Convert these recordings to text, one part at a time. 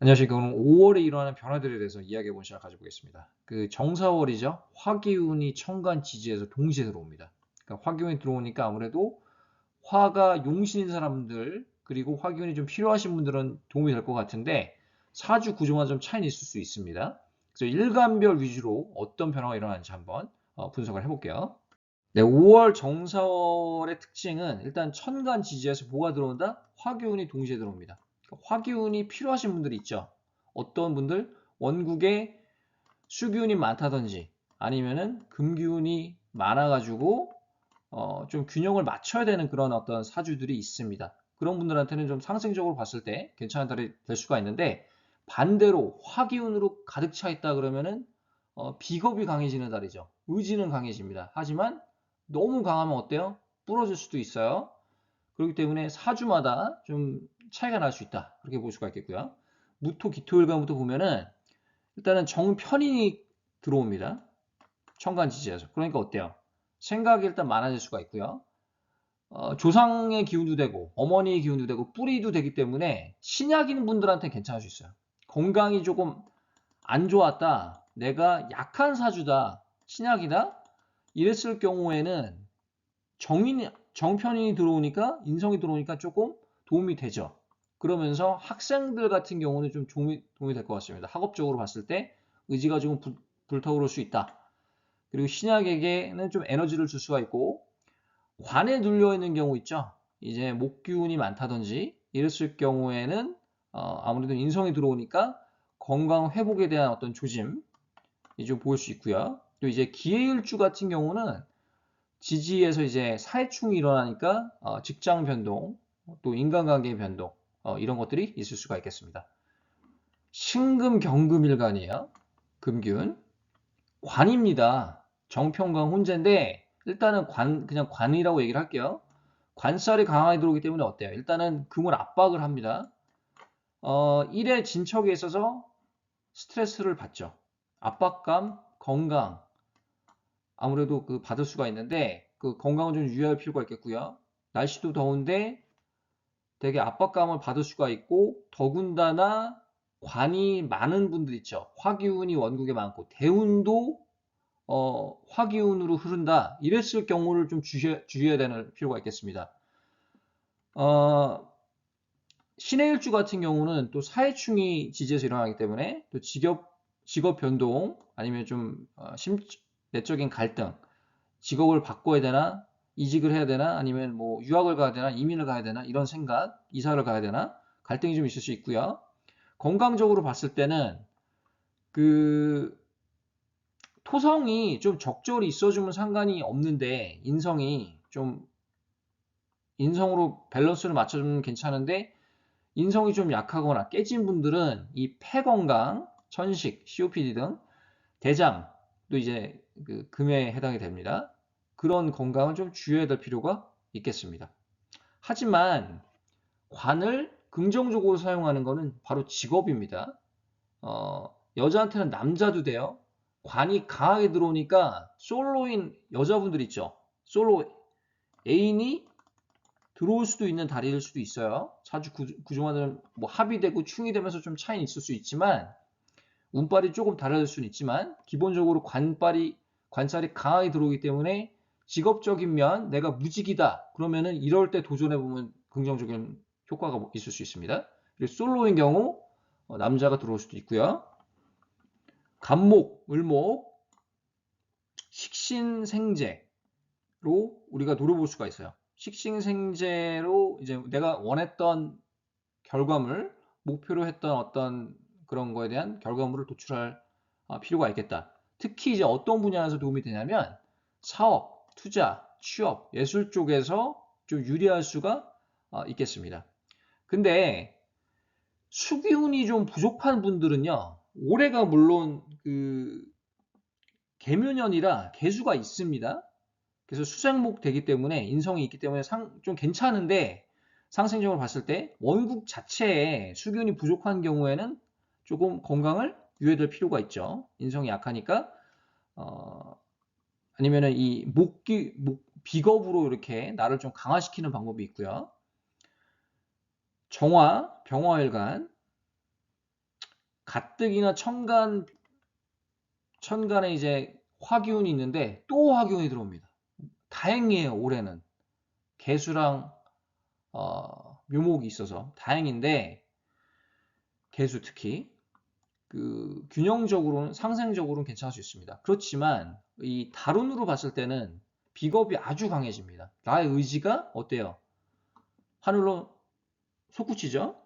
안녕하십니까. 오늘 5월에 일어나는 변화들에 대해서 이야기해 본 시간 가져보겠습니다. 그 정사월이죠. 화기운이 천간 지지에서 동시에 들어옵니다. 그러니까 화기운이 들어오니까 아무래도 화가 용신인 사람들 그리고 화기운이 좀 필요하신 분들은 도움이 될 것 같은데 사주 구조마다 좀 차이는 있을 수 있습니다. 그래서 일간별 위주로 어떤 변화가 일어나는지 한번 분석을 해볼게요. 네, 5월 정사월의 특징은 일단 천간 지지에서 뭐가 들어온다? 화기운이 동시에 들어옵니다. 그러니까 화기운이 필요하신 분들이 있죠. 어떤 분들? 원국에 수기운이 많다든지 아니면은 금기운이 많아가지고 좀 균형을 맞춰야 되는 그런 어떤 사주들이 있습니다. 그런 분들한테는 좀 상승적으로 봤을 때 괜찮은 달이 될 수가 있는데 반대로 화기운으로 가득 차 있다 그러면은 비겁이 강해지는 달이죠. 의지는 강해집니다. 하지만 너무 강하면 어때요? 부러질 수도 있어요. 그렇기 때문에 사주마다 좀 차이가 날 수 있다. 그렇게 볼 수가 있겠고요. 무토, 기토일간부터 보면은 일단은 정편인이 들어옵니다. 천간지지에서. 그러니까 어때요? 생각이 일단 많아질 수가 있고요. 조상의 기운도 되고 어머니의 기운도 되고 뿌리도 되기 때문에 신약인 분들한테 괜찮을 수 있어요. 건강이 조금 안 좋았다. 내가 약한 사주다. 신약이다. 이랬을 경우에는 정편인이 들어오니까 인성이 들어오니까 조금 도움이 되죠. 그러면서 학생들 같은 경우는 좀 도움이 될 것 같습니다. 학업적으로 봤을 때 의지가 조금 불타오를 수 있다. 그리고 신약에게는 좀 에너지를 줄 수가 있고 관에 눌려 있는 경우 있죠. 이제 목기운이 많다든지 이랬을 경우에는 아무래도 인성이 들어오니까 건강 회복에 대한 어떤 조짐이 좀 보일 수 있고요. 또 이제 기해일주 같은 경우는 지지에서 이제 사회충이 일어나니까 직장 변동, 또 인간관계 변동 이런 것들이 있을 수가 있겠습니다. 신금경금일간이에요. 금균 관입니다. 정평강 혼재인데 일단은 그냥 관이라고 얘기를 할게요. 관살이 강하게 들어오기 때문에 어때요? 일단은 금을 압박을 합니다. 일의 진척에 있어서 스트레스를 받죠. 압박감, 건강 아무래도 그 받을 수가 있는데 그 건강을 좀 유의할 필요가 있겠고요. 날씨도 더운데 되게 압박감을 받을 수가 있고 더군다나 관이 많은 분들 있죠. 화기운이 원국에 많고 대운도 화기운으로 흐른다. 이랬을 경우를 좀 주의해야 되는 필요가 있겠습니다. 어, 신의 일주 같은 경우는 또 사회충이 지지에서 일어나기 때문에 또 직업 변동 아니면 좀 내적인 갈등, 직업을 바꿔야 되나, 이직을 해야 되나, 아니면 뭐 유학을 가야 되나, 이민을 가야 되나 이런 생각, 이사를 가야 되나 갈등이 좀 있을 수 있고요. 건강적으로 봤을 때는 그 토성이 좀 적절히 있어주면 상관이 없는데 인성이 좀 인성으로 밸런스를 맞춰주면 괜찮은데 인성이 좀 약하거나 깨진 분들은 이 폐 건강, 천식, COPD 등 대장 또 이제 그 금에 해당이 됩니다. 그런 건강을 좀 주의해야 될 필요가 있겠습니다. 하지만 관을 긍정적으로 사용하는 것은 바로 직업입니다. 여자한테는 남자도 돼요. 관이 강하게 들어오니까 솔로인 여자분들 있죠. 솔로 애인이 들어올 수도 있는 달일 수도 있어요. 사주 구조만은 뭐 합의되고 충이 되면서 좀 차이는 있을 수 있지만 운빨이 조금 달라질 수는 있지만 기본적으로 관살이 강하게 들어오기 때문에 직업적인 면 내가 무직이다 그러면은 이럴 때 도전해 보면 긍정적인 효과가 있을 수 있습니다. 그리고 솔로인 경우 남자가 들어올 수도 있고요. 간목, 을목, 식신생재로 우리가 노려볼 수가 있어요. 식신생재로 이제 내가 원했던 결과물, 목표로 했던 어떤 그런 거에 대한 결과물을 도출할 필요가 있겠다. 특히 이제 어떤 분야에서 도움이 되냐면 사업, 투자, 취업, 예술 쪽에서 좀 유리할 수가 있겠습니다. 근데 수기운이 좀 부족한 분들은요, 올해가 물론 그 개묘년이라 개수가 있습니다. 그래서 수생목 되기 때문에 인성이 있기 때문에 좀 괜찮은데 상승적으로 봤을 때 원국 자체에 수균이 부족한 경우에는 조금 건강을 유의될 필요가 있죠. 인성이 약하니까 아니면은 이 비겁으로 이렇게 나를 좀 강화시키는 방법이 있고요. 정화, 병화일간 가뜩이나 천간에 이제 화기운이 있는데 또 화기운이 들어옵니다. 다행이에요, 올해는. 개수랑 묘목이 있어서 다행인데, 개수 특히 그 균형적으로는 상생적으로는 괜찮을 수 있습니다. 그렇지만 이 다룬으로 봤을 때는 비겁이 아주 강해집니다. 나의 의지가 어때요? 하늘로 솟구치죠?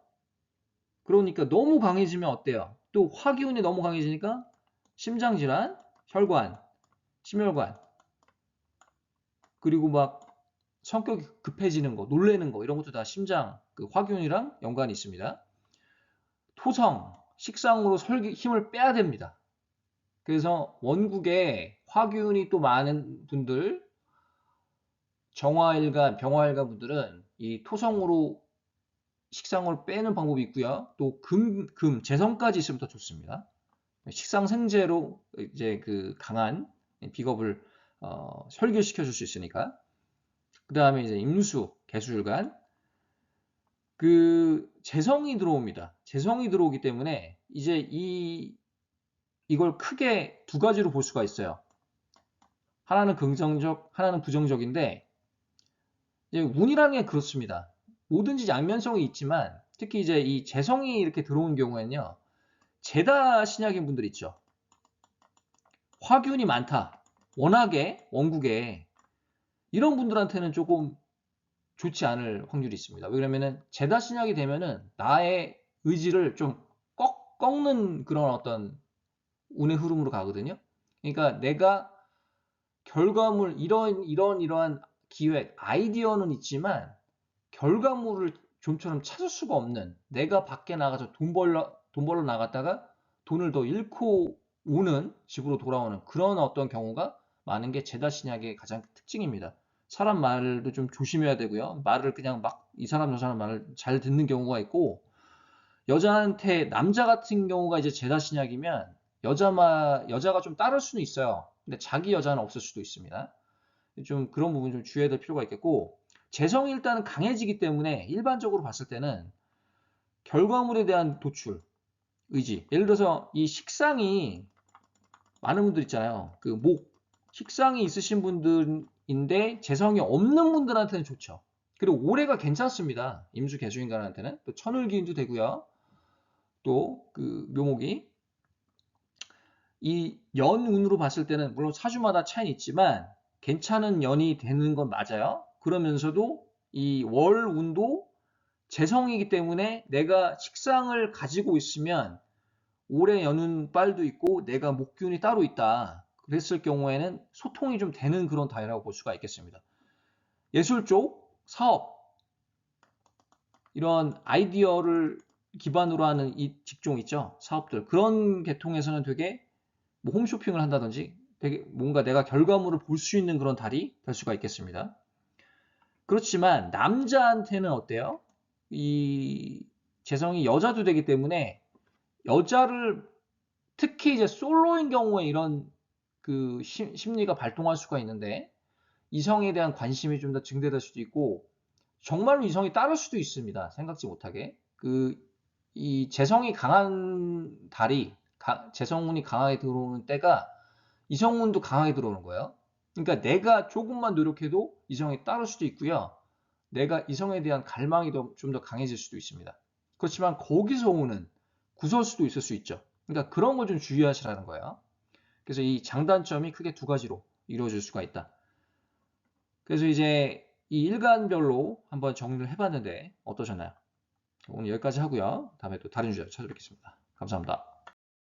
그러니까 너무 강해지면 어때요? 또 화기운이 너무 강해지니까 심장질환, 혈관, 심혈관, 그리고 막 성격이 급해지는 거, 놀래는 거 이런 것도 다 심장 그 화기운이랑 연관이 있습니다. 토성, 식상으로 힘을 빼야 됩니다. 그래서 원국에 화기운이 또 많은 분들, 정화일관, 병화일관 분들은 이 토성으로 식상을 빼는 방법이 있고요. 또 재성까지 있으면 더 좋습니다. 식상생재로 이제 그 강한 비겁을 설교시켜 줄 수 있으니까. 그 다음에 이제 임수, 개수일관. 그 재성이 들어옵니다. 재성이 들어오기 때문에 이제 이걸 크게 두 가지로 볼 수가 있어요. 하나는 긍정적, 하나는 부정적인데 이제 운이라는 게 그렇습니다. 뭐든지 양면성이 있지만 특히 이제 이 재성이 이렇게 들어온 경우에는요. 제다 신약인 분들 있죠. 화균이 많다. 워낙에 원국에 이런 분들한테는 조금 좋지 않을 확률이 있습니다. 왜냐면은 제다 신약이 되면은 나의 의지를 좀 꺾는 그런 어떤 운의 흐름으로 가거든요. 그러니까 내가 결과물 이러한 기획, 아이디어는 있지만 결과물을 좀처럼 찾을 수가 없는 내가 밖에 나가서 돈 벌러 나갔다가 돈을 더 잃고 오는 집으로 돌아오는 그런 어떤 경우가 많은 게 제다 신약의 가장 특징입니다. 사람 말도 좀 조심해야 되고요. 말을 그냥 막 이 사람 저 사람 말을 잘 듣는 경우가 있고 여자한테 남자 같은 경우가 이제 제다 신약이면 여자가 좀 따를 수는 있어요. 근데 자기 여자는 없을 수도 있습니다. 좀 그런 부분 좀 주의해야 될 필요가 있겠고 재성이 일단은 강해지기 때문에 일반적으로 봤을 때는 결과물에 대한 도출, 의지. 예를 들어서 이 식상이 많은 분들 있잖아요. 그 식상이 있으신 분들인데 재성이 없는 분들한테는 좋죠. 그리고 올해가 괜찮습니다. 임수 개수인간한테는 또 천을기운도 되고요. 또 그 묘목이 이 연운으로 봤을 때는 물론 사주마다 차이는 있지만 괜찮은 연이 되는 건 맞아요. 그러면서도 이 월운도 재성이기 때문에 내가 식상을 가지고 있으면 올해 연운 빨도 있고 내가 목균이 따로 있다. 그랬을 경우에는 소통이 좀 되는 그런 달이라고 볼 수가 있겠습니다. 예술 쪽, 사업, 이런 아이디어를 기반으로 하는 이 직종 있죠. 사업들. 그런 계통에서는 되게 뭐 홈쇼핑을 한다든지 되게 뭔가 내가 결과물을 볼 수 있는 그런 달이 될 수가 있겠습니다. 그렇지만 남자한테는 어때요? 이 재성이 여자도 되기 때문에 여자를 특히 이제 솔로인 경우에 이런 그 심리가 발동할 수가 있는데 이성에 대한 관심이 좀 더 증대될 수도 있고 정말로 이성이 따를 수도 있습니다. 생각지 못하게. 이 재성이 강한 달이 재성운이 강하게 들어오는 때가 이성운도 강하게 들어오는 거예요. 그러니까 내가 조금만 노력해도 이성이 따를 수도 있고요. 내가 이성에 대한 갈망이 좀 더 강해질 수도 있습니다. 그렇지만 거기서 오는 구설수도 있을 수 있죠. 그러니까 그런 걸 좀 주의하시라는 거예요. 그래서 이 장단점이 크게 두 가지로 이루어질 수가 있다. 그래서 이제 이 일간별로 한번 정리를 해봤는데 어떠셨나요? 오늘 여기까지 하고요. 다음에 또 다른 주제로 찾아뵙겠습니다. 감사합니다.